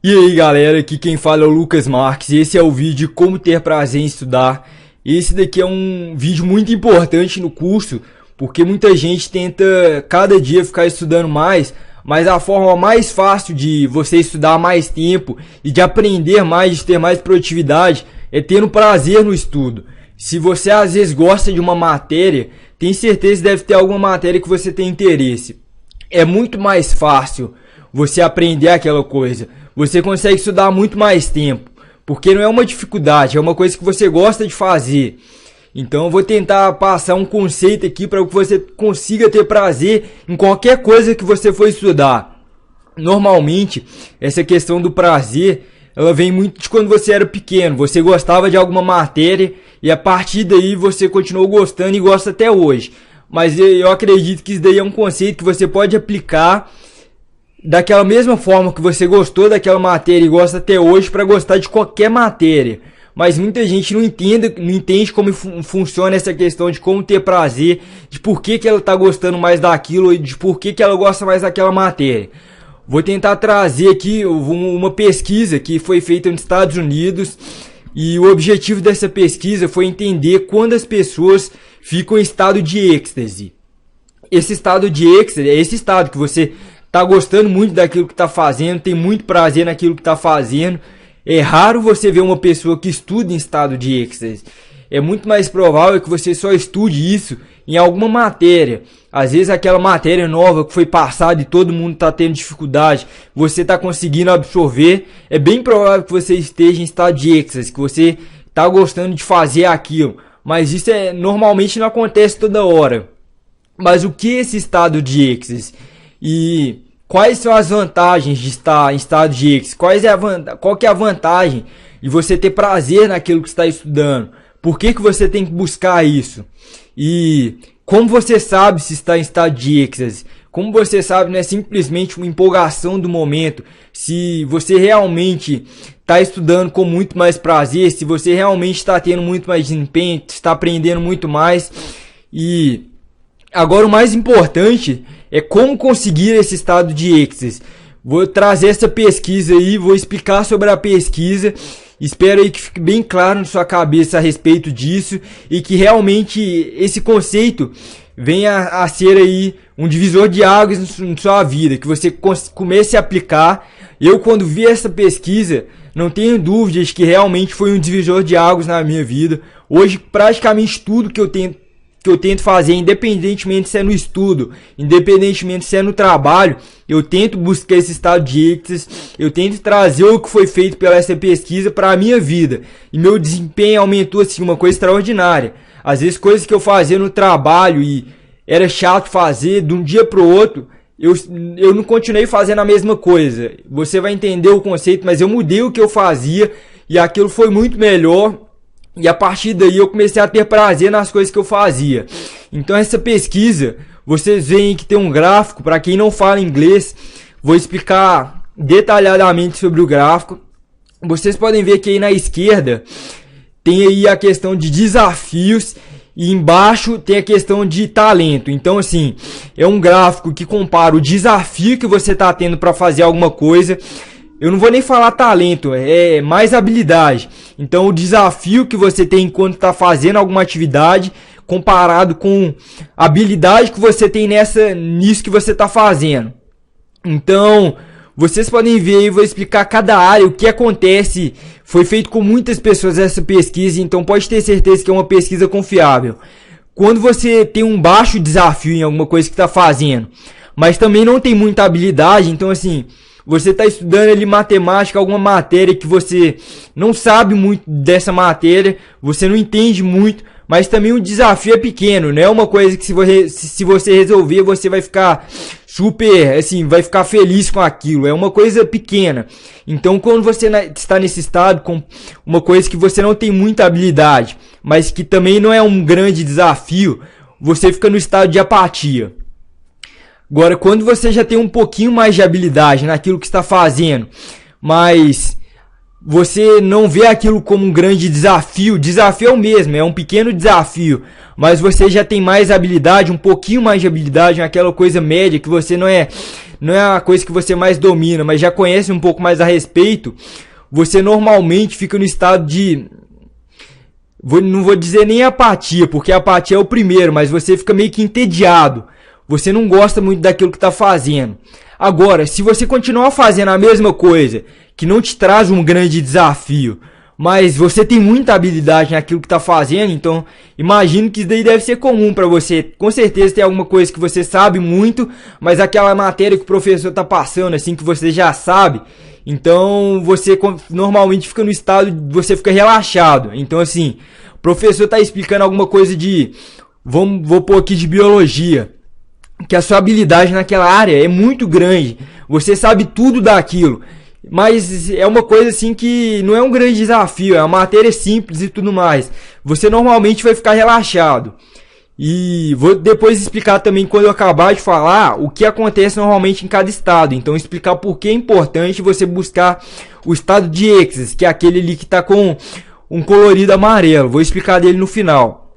E aí galera, aqui quem fala é o Lucas Marques e esse é o vídeo de como ter prazer em estudar. Esse daqui é um vídeo muito importante no curso, porque muita gente tenta cada dia ficar estudando mais, mas a forma mais fácil de você estudar mais tempo e de aprender mais, de ter mais produtividade, é tendo prazer no estudo. Se você às vezes gosta de uma matéria, tem certeza que deve ter alguma matéria que você tem interesse. É muito mais fácil você aprender aquela coisa. Você consegue estudar muito mais tempo, porque não é uma dificuldade, é uma coisa que você gosta de fazer. Então eu vou tentar passar um conceito aqui para que você consiga ter prazer em qualquer coisa que você for estudar. Normalmente, essa questão do prazer, ela vem muito de quando você era pequeno. Você gostava de alguma matéria e a partir daí você continuou gostando e gosta até hoje. Mas eu acredito que isso daí é um conceito que você pode aplicar daquela mesma forma que você gostou daquela matéria e gosta até hoje para gostar de qualquer matéria. Mas muita gente não entende como funciona essa questão de como ter prazer, de por que ela está gostando mais daquilo e de por que ela gosta mais daquela matéria. Vou tentar trazer aqui uma pesquisa que foi feita nos Estados Unidos e o objetivo dessa pesquisa foi entender quando as pessoas ficam em estado de êxtase. Esse estado de êxtase é esse estado que você tá gostando muito daquilo que tá fazendo, tem muito prazer naquilo que tá fazendo. É raro você ver uma pessoa que estuda em estado de êxtase. É muito mais provável que você só estude isso em alguma matéria. Às vezes aquela matéria nova que foi passada e todo mundo tá tendo dificuldade, você tá conseguindo absorver. É bem provável que você esteja em estado de êxtase, que você tá gostando de fazer aquilo. Mas isso normalmente não acontece toda hora. Mas o que é esse estado de êxtase? E quais são as vantagens de estar em estado de êxtase? Qual que é a vantagem de você ter prazer naquilo que está estudando? Por que você tem que buscar isso? E como você sabe se está em estado de êxtase? Como você sabe, não é simplesmente uma empolgação do momento. Se você realmente está estudando com muito mais prazer, se você realmente está tendo muito mais desempenho, está aprendendo muito mais. E agora o mais importante é como conseguir esse estado de êxtase. Vou trazer essa pesquisa aí, vou explicar sobre a pesquisa. Espero aí que fique bem claro na sua cabeça a respeito disso e que realmente esse conceito venha a ser aí um divisor de águas na sua vida, que você comece a aplicar. Eu, quando vi essa pesquisa, não tenho dúvidas que realmente foi um divisor de águas na minha vida. Hoje, praticamente tudo que eu tento fazer, independentemente se é no estudo, independentemente se é no trabalho, eu tento buscar esse estado de êxtase, eu tento trazer o que foi feito pela essa pesquisa para a minha vida. E meu desempenho aumentou assim, uma coisa extraordinária. Às vezes coisas que eu fazia no trabalho e era chato fazer, de um dia para o outro, eu não continuei fazendo a mesma coisa. Você vai entender o conceito, mas eu mudei o que eu fazia e aquilo foi muito melhor. E a partir daí eu comecei a ter prazer nas coisas que eu fazia. Então essa pesquisa, vocês veem que tem um gráfico, para quem não fala inglês, vou explicar detalhadamente sobre o gráfico. Vocês podem ver que aí na esquerda tem aí a questão de desafios e embaixo tem a questão de talento. Então assim, é um gráfico que compara o desafio que você está tendo para fazer alguma coisa. Eu não vou nem falar talento, é mais habilidade. Então o desafio que você tem enquanto está fazendo alguma atividade, comparado com a habilidade que você tem nisso que você está fazendo. Então, vocês podem ver, eu vou explicar cada área, o que acontece. Foi feito com muitas pessoas essa pesquisa, então pode ter certeza que é uma pesquisa confiável. Quando você tem um baixo desafio em alguma coisa que está fazendo, mas também não tem muita habilidade, então assim, você está estudando ali matemática, alguma matéria que você não sabe muito dessa matéria, você não entende muito, mas também o desafio é pequeno, não é uma coisa que se você resolver, você vai ficar super, assim, vai ficar feliz com aquilo, é uma coisa pequena. Então quando você está nesse estado, com uma coisa que você não tem muita habilidade, mas que também não é um grande desafio, você fica no estado de apatia. Agora, quando você já tem um pouquinho mais de habilidade naquilo que está fazendo, mas você não vê aquilo como um grande desafio, desafio é o mesmo, é um pequeno desafio, mas você já tem mais habilidade, um pouquinho mais de habilidade naquela coisa média, que você não é a coisa que você mais domina, mas já conhece um pouco mais a respeito, você normalmente fica no estado de... não vou dizer nem apatia, porque a apatia é o primeiro, mas você fica meio que entediado. Você não gosta muito daquilo que está fazendo. Agora, se você continuar fazendo a mesma coisa, que não te traz um grande desafio, mas você tem muita habilidade naquilo que está fazendo, então imagino que isso daí deve ser comum para você. Com certeza tem alguma coisa que você sabe muito, mas aquela matéria que o professor está passando, assim, que você já sabe, então você normalmente fica no estado, você fica relaxado. Então assim, o professor está explicando alguma coisa de, vou pôr aqui de biologia, que a sua habilidade naquela área é muito grande, você sabe tudo daquilo, mas é uma coisa assim que não é um grande desafio, é uma matéria simples e tudo mais. Você normalmente vai ficar relaxado. E vou depois explicar também, quando eu acabar de falar, o que acontece normalmente em cada estado. Então explicar por que é importante você buscar o estado de êxtase, que é aquele ali que está com um colorido amarelo. Vou explicar dele no final.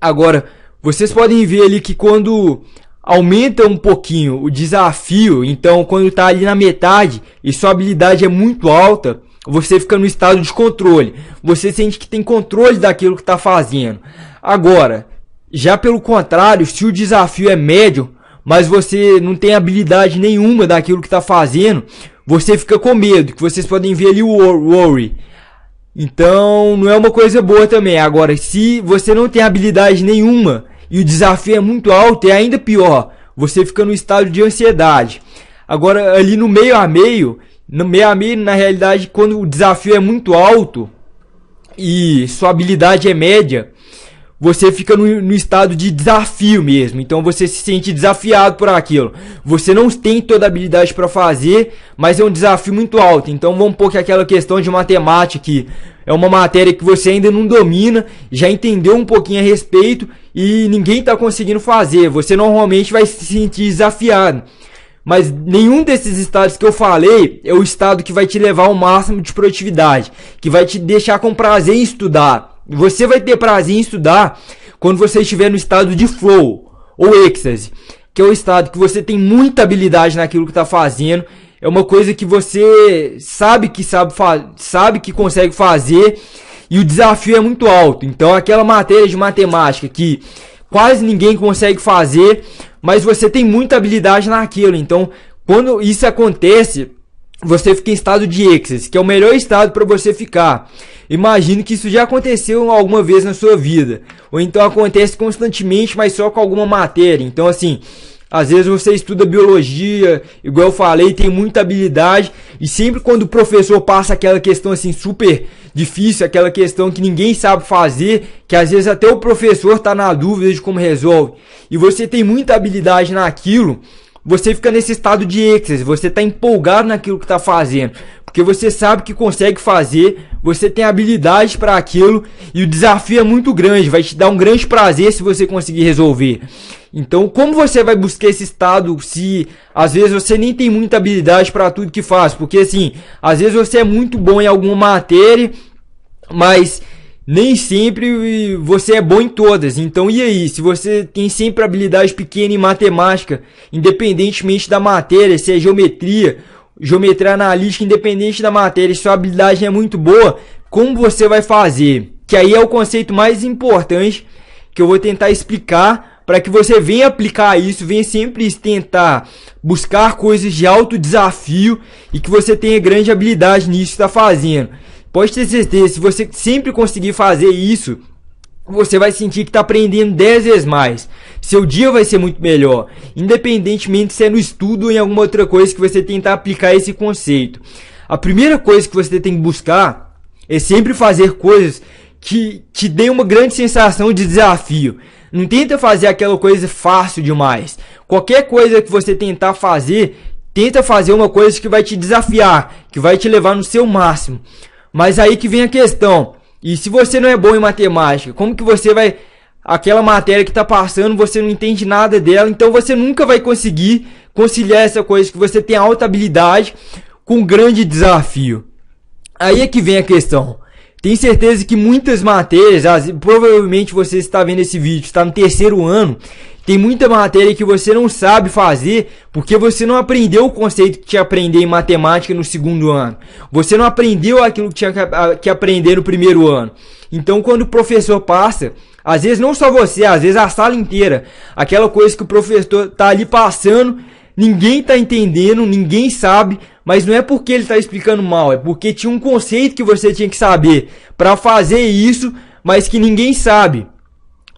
Agora, vocês podem ver ali que quando aumenta um pouquinho o desafio, então quando está ali na metade e sua habilidade é muito alta, você fica no estado de controle. Você sente que tem controle daquilo que está fazendo. Agora, já pelo contrário, se o desafio é médio, mas você não tem habilidade nenhuma daquilo que está fazendo, você fica com medo, que vocês podem ver ali o worry. Então não é uma coisa boa também. Agora, se você não tem habilidade nenhuma e o desafio é muito alto, é ainda pior, você fica no estado de ansiedade. Agora, ali no meio a meio, na realidade, quando o desafio é muito alto e sua habilidade é média, você fica no estado de desafio mesmo. Então você se sente desafiado por aquilo. Você não tem toda a habilidade para fazer, mas é um desafio muito alto. Então vamos pôr que aquela questão de matemática, que é uma matéria que você ainda não domina, já entendeu um pouquinho a respeito e ninguém está conseguindo fazer. Você normalmente vai se sentir desafiado. Mas nenhum desses estados que eu falei é o estado que vai te levar ao máximo de produtividade, que vai te deixar com prazer em estudar. Você vai ter prazer em estudar quando você estiver no estado de flow ou êxtase, que é o estado que você tem muita habilidade naquilo que está fazendo. É uma coisa que você sabe que consegue fazer e o desafio é muito alto. Então aquela matéria de matemática que quase ninguém consegue fazer, mas você tem muita habilidade naquilo. Então quando isso acontece, você fica em estado de êxtase, que é o melhor estado para você ficar. Imagino que isso já aconteceu alguma vez na sua vida, ou então acontece constantemente, mas só com alguma matéria. Então assim, às vezes você estuda biologia, igual eu falei, tem muita habilidade, e sempre quando o professor passa aquela questão assim super difícil, aquela questão que ninguém sabe fazer, que às vezes até o professor está na dúvida de como resolve, e você tem muita habilidade naquilo, você fica nesse estado de êxtase, você está empolgado naquilo que está fazendo, porque você sabe que consegue fazer, você tem habilidade para aquilo e o desafio é muito grande, vai te dar um grande prazer se você conseguir resolver. Então, como você vai buscar esse estado se às vezes você nem tem muita habilidade para tudo que faz? Porque assim, às vezes você é muito bom em alguma matéria, mas nem sempre você é bom em todas. Então e aí, se você tem sempre habilidade pequena em matemática, independentemente da matéria, se é geometria analítica, independente da matéria, se sua habilidade é muito boa, como você vai fazer? Que aí é o conceito mais importante que eu vou tentar explicar, para que você venha aplicar isso, venha sempre tentar buscar coisas de alto desafio e que você tenha grande habilidade nisso que está fazendo. Pode ter certeza, se você sempre conseguir fazer isso, você vai sentir que está aprendendo 10 vezes mais. Seu dia vai ser muito melhor, independentemente se é no estudo ou em alguma outra coisa que você tentar aplicar esse conceito. A primeira coisa que você tem que buscar é sempre fazer coisas que te deem uma grande sensação de desafio. Não tenta fazer aquela coisa fácil demais. Qualquer coisa que você tentar fazer, tenta fazer uma coisa que vai te desafiar, que vai te levar no seu máximo. Mas aí que vem a questão. E se você não é bom em matemática, como que você vai... Aquela matéria que está passando, você não entende nada dela, então você nunca vai conseguir conciliar essa coisa que você tem alta habilidade com um grande desafio. Aí é que vem a questão. Tenho certeza que muitas matérias, provavelmente você está vendo esse vídeo, está no terceiro ano, tem muita matéria que você não sabe fazer porque você não aprendeu o conceito que tinha que aprender em matemática no segundo ano. Você não aprendeu aquilo que tinha que aprender no primeiro ano. Então, quando o professor passa, às vezes não só você, às vezes a sala inteira, aquela coisa que o professor está ali passando, ninguém está entendendo, ninguém sabe, mas não é porque ele está explicando mal, é porque tinha um conceito que você tinha que saber para fazer isso, mas que ninguém sabe.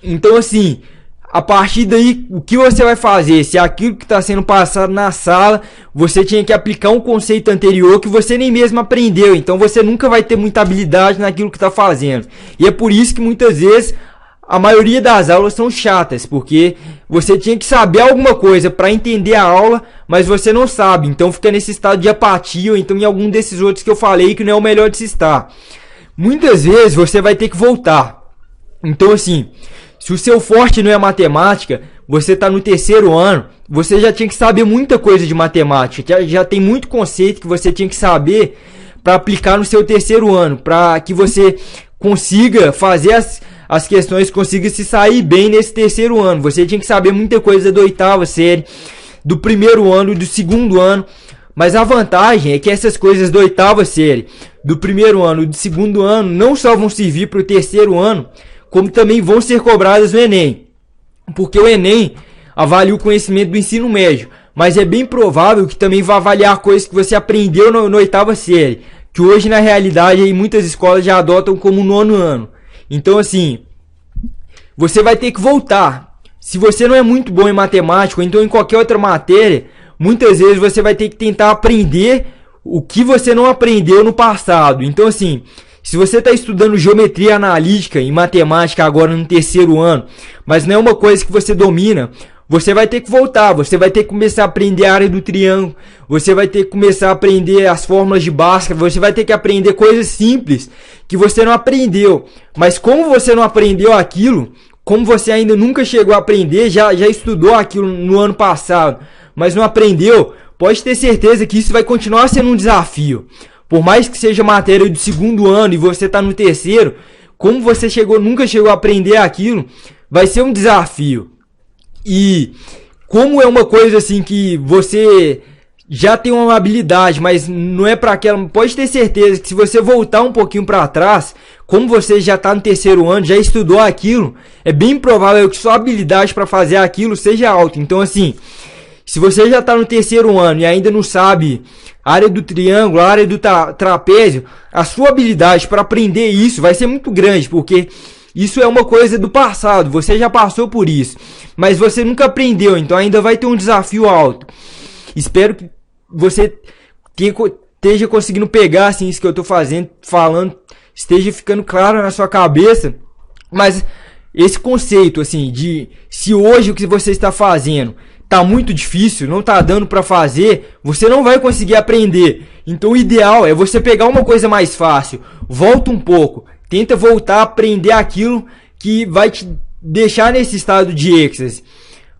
Então, assim, a partir daí, o que você vai fazer? Se aquilo que está sendo passado na sala, você tinha que aplicar um conceito anterior que você nem mesmo aprendeu. Então, você nunca vai ter muita habilidade naquilo que está fazendo. E é por isso que muitas vezes a maioria das aulas são chatas, porque você tinha que saber alguma coisa para entender a aula, mas você não sabe. Então, fica nesse estado de apatia, ou então em algum desses outros que eu falei que não é o melhor de se estar. Muitas vezes você vai ter que voltar. Então, assim, se o seu forte não é matemática, você está no terceiro ano, você já tinha que saber muita coisa de matemática, já tem muito conceito que você tinha que saber para aplicar no seu terceiro ano, para que você consiga fazer as questões, consiga se sair bem nesse terceiro ano. Você tinha que saber muita coisa da oitava série, do primeiro ano, do segundo ano, mas a vantagem é que essas coisas da oitava série, do primeiro ano e do segundo ano, não só vão servir para o terceiro ano, como também vão ser cobradas no Enem. Porque o Enem avalia o conhecimento do ensino médio, mas é bem provável que também vá avaliar coisas que você aprendeu na oitava série, que hoje na realidade aí, muitas escolas já adotam como nono ano. Então, assim, você vai ter que voltar. Se você não é muito bom em matemática ou então em qualquer outra matéria, muitas vezes você vai ter que tentar aprender o que você não aprendeu no passado. Então, assim, se você está estudando geometria analítica em matemática agora no terceiro ano, mas não é uma coisa que você domina, você vai ter que voltar, você vai ter que começar a aprender a área do triângulo, você vai ter que começar a aprender as fórmulas de Bhaskara, você vai ter que aprender coisas simples que você não aprendeu. Mas como você não aprendeu aquilo, como você ainda nunca chegou a aprender, já estudou aquilo no ano passado, mas não aprendeu, pode ter certeza que isso vai continuar sendo um desafio. Por mais que seja matéria do segundo ano e você está no terceiro, como você nunca chegou a aprender aquilo, vai ser um desafio. E como é uma coisa assim que você já tem uma habilidade, mas não é para aquela, pode ter certeza que se você voltar um pouquinho para trás, como você já está no terceiro ano, já estudou aquilo, é bem provável que sua habilidade para fazer aquilo seja alta. Então, assim, se você já está no terceiro ano e ainda não sabe a área do triângulo, a área do trapézio, a sua habilidade para aprender isso vai ser muito grande, porque isso é uma coisa do passado, você já passou por isso, mas você nunca aprendeu, então ainda vai ter um desafio alto. Espero que você esteja conseguindo pegar assim, isso que eu estou falando, esteja ficando claro na sua cabeça, mas esse conceito assim, de se hoje o que você está fazendo tá muito difícil, não tá dando para fazer, você não vai conseguir aprender. Então o ideal é você pegar uma coisa mais fácil, volta um pouco, tenta voltar a aprender aquilo que vai te deixar nesse estado de êxtase.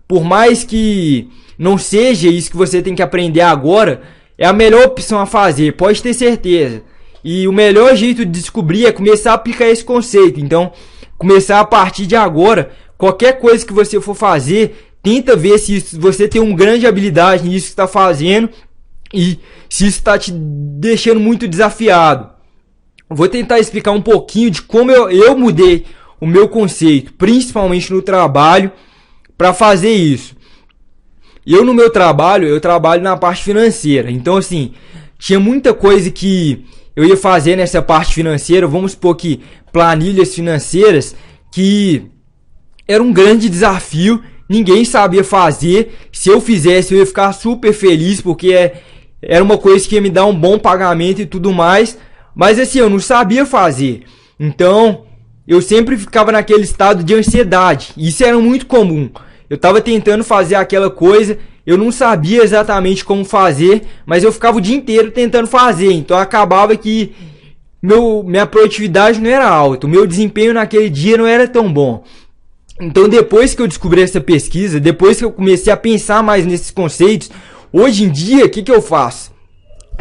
Por mais que não seja isso que você tem que aprender agora, é a melhor opção a fazer, pode ter certeza. E o melhor jeito de descobrir é começar a aplicar esse conceito. Então, começar a partir de agora, qualquer coisa que você for fazer, tenta ver se você tem uma grande habilidade nisso que está fazendo e se isso está te deixando muito desafiado. Vou tentar explicar um pouquinho de como eu mudei o meu conceito, principalmente no trabalho, para fazer isso. No meu trabalho, eu trabalho na parte financeira. Então, assim, tinha muita coisa que eu ia fazer nessa parte financeira. Vamos supor que planilhas financeiras, que era um grande desafio. Ninguém sabia fazer. Se eu fizesse, eu ia ficar super feliz, porque era uma coisa que ia me dar um bom pagamento e tudo mais. Mas assim, eu não sabia fazer. Então, eu sempre ficava naquele estado de ansiedade. Isso era muito comum. Eu estava tentando fazer aquela coisa, eu não sabia exatamente como fazer, mas eu ficava o dia inteiro tentando fazer. Então, acabava que minha produtividade não era alta. O meu desempenho naquele dia não era tão bom. Então, depois que eu descobri essa pesquisa, depois que eu comecei a pensar mais nesses conceitos, hoje em dia, o que eu faço?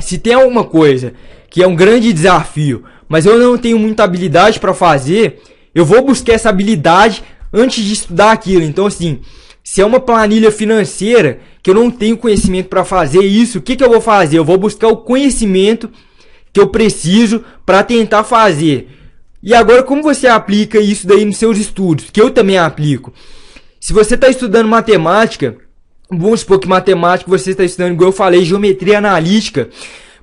se tem alguma coisa que é um grande desafio, mas eu não tenho muita habilidade para fazer, eu vou buscar essa habilidade antes de estudar aquilo. Então, assim, se é uma planilha financeira que eu não tenho conhecimento para fazer isso, o que eu vou fazer? Eu vou buscar o conhecimento que eu preciso para tentar fazer. E agora, como você aplica isso daí nos seus estudos? Que eu também aplico. Se você está estudando matemática, vamos supor que matemática você está estudando, igual eu falei, geometria analítica.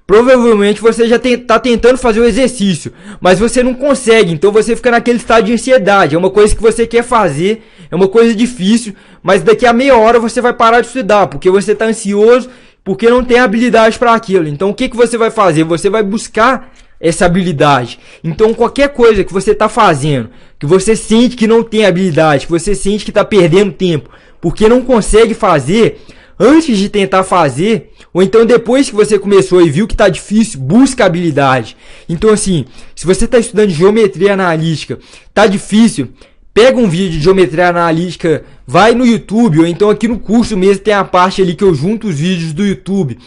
Provavelmente você já está tentando fazer o exercício, mas você não consegue, então você fica naquele estado de ansiedade. É uma coisa que você quer fazer, é uma coisa difícil, mas daqui a meia hora você vai parar de estudar, porque você está ansioso, porque não tem habilidade para aquilo. Então o que você vai fazer? Você vai buscar essa habilidade. Então qualquer coisa que você está fazendo, que você sente que não tem habilidade, que você sente que está perdendo tempo, porque não consegue fazer, antes de tentar fazer, ou então depois que você começou e viu que está difícil, busca habilidade. Então assim, se você está estudando geometria analítica, está difícil, pega um vídeo de geometria analítica, vai no YouTube, ou então aqui no curso mesmo tem a parte ali que eu junto os vídeos do YouTube.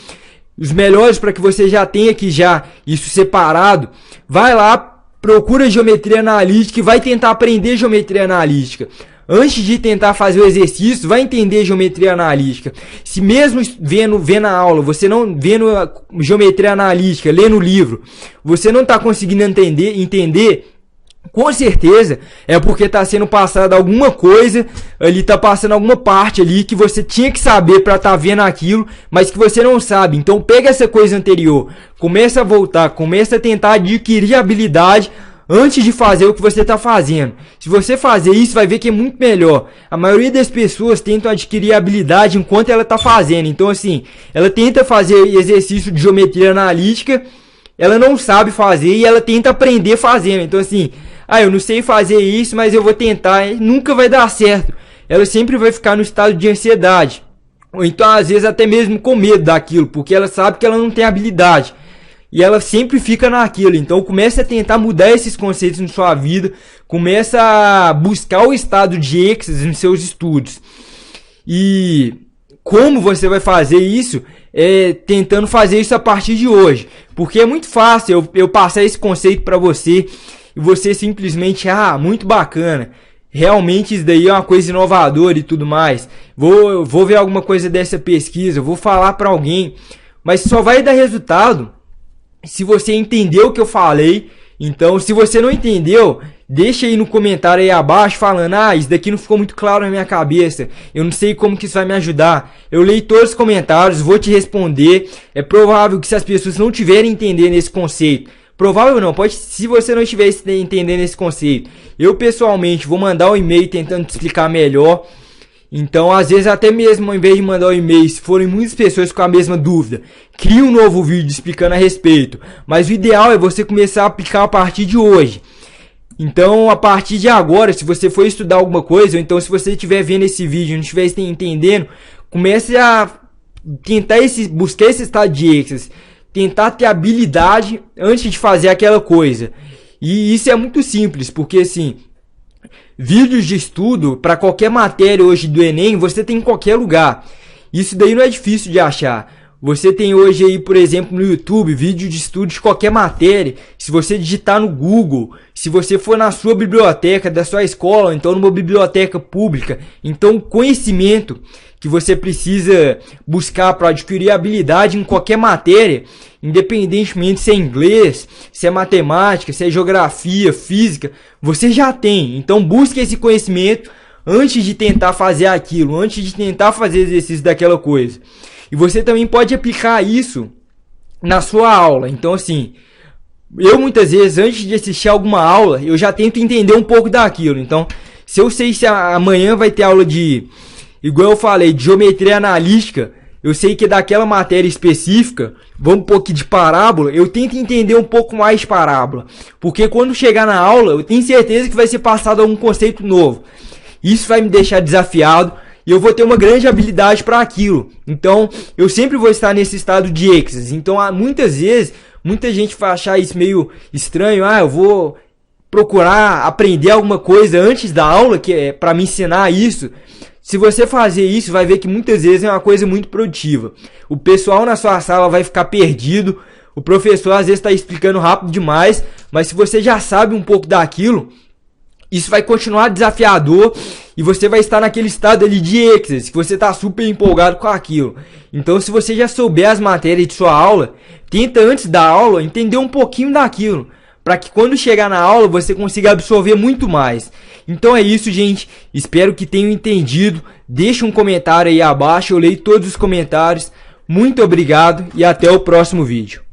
Os melhores para que você já tenha aqui já isso separado. Vai lá, procura geometria analítica e vai tentar aprender geometria analítica. Antes de tentar fazer o exercício, vai entender geometria analítica. Se mesmo vendo a aula, você não vendo a geometria analítica, lendo o livro, você não está conseguindo entender, com certeza é porque está sendo passada alguma coisa, ali está passando alguma parte ali que você tinha que saber para estar vendo aquilo, mas que você não sabe. Então pega essa coisa anterior, começa a voltar, começa a tentar adquirir habilidade antes de fazer o que você está fazendo. Se você fazer isso, vai ver que é muito melhor. A maioria das pessoas tentam adquirir habilidade enquanto ela está fazendo. Então assim, ela tenta fazer exercício de geometria analítica, ela não sabe fazer e ela tenta aprender fazendo. Então assim, eu não sei fazer isso, mas eu vou tentar, nunca vai dar certo. Ela sempre vai ficar no estado de ansiedade. Ou então, às vezes, até mesmo com medo daquilo, porque ela sabe que ela não tem habilidade. E ela sempre fica naquilo. Então, comece a tentar mudar esses conceitos na sua vida. Comece a buscar o estado de êxtase nos seus estudos. E como você vai fazer isso? Tentando fazer isso a partir de hoje. Porque é muito fácil eu passar esse conceito para você e você simplesmente, muito bacana, realmente isso daí é uma coisa inovadora e tudo mais, vou ver alguma coisa dessa pesquisa, vou falar para alguém, mas só vai dar resultado se você entendeu o que eu falei. Então, se você não entendeu, deixa aí no comentário aí abaixo falando, isso daqui não ficou muito claro na minha cabeça, eu não sei como que isso vai me ajudar. Eu leio todos os comentários, vou te responder. É provável que se as pessoas não tiverem entendendo esse conceito, provável não, pode, se você não estiver entendendo esse conceito, eu pessoalmente vou mandar um e-mail tentando te explicar melhor. Então, às vezes, até mesmo ao invés de mandar um e-mail, se forem muitas pessoas com a mesma dúvida, crie um novo vídeo explicando a respeito. Mas o ideal é você começar a aplicar a partir de hoje. Então, a partir de agora, se você for estudar alguma coisa, ou então se você estiver vendo esse vídeo e não estiver entendendo, comece a tentar buscar esse estado de êxtase. Tentar ter habilidade antes de fazer aquela coisa. E isso é muito simples, porque assim, vídeos de estudo para qualquer matéria hoje do Enem, você tem em qualquer lugar. Isso daí não é difícil de achar. Você tem hoje aí, por exemplo, no YouTube, vídeo de estudo de qualquer matéria. Se você digitar no Google, se você for na sua biblioteca da sua escola, ou então numa biblioteca pública, então conhecimento que você precisa buscar para adquirir habilidade em qualquer matéria, independentemente se é inglês, se é matemática, se é geografia, física, você já tem. Então busque esse conhecimento antes de tentar fazer aquilo, antes de tentar fazer exercício daquela coisa. E você também pode aplicar isso na sua aula. Então assim, eu muitas vezes antes de assistir alguma aula, eu já tento entender um pouco daquilo. Então, se eu sei se amanhã vai ter aula de, igual eu falei, de geometria analítica, eu sei que daquela matéria específica, vamos um pouco de parábola, eu tento entender um pouco mais de parábola. Porque quando chegar na aula, eu tenho certeza que vai ser passado algum conceito novo. Isso vai me deixar desafiado e eu vou ter uma grande habilidade para aquilo. Então, eu sempre vou estar nesse estado de êxtase. Então, muitas vezes, muita gente vai achar isso meio estranho. Eu vou procurar aprender alguma coisa antes da aula que é para me ensinar isso. Se você fazer isso, vai ver que muitas vezes é uma coisa muito produtiva. O pessoal na sua sala vai ficar perdido, o professor às vezes está explicando rápido demais, mas se você já sabe um pouco daquilo, isso vai continuar desafiador e você vai estar naquele estado ali de êxtase, que você está super empolgado com aquilo. Então, se você já souber as matérias de sua aula, tenta antes da aula entender um pouquinho daquilo, para que quando chegar na aula você consiga absorver muito mais. Então é isso, gente. Espero que tenham entendido. Deixa um comentário aí abaixo, eu leio todos os comentários. Muito obrigado e até o próximo vídeo.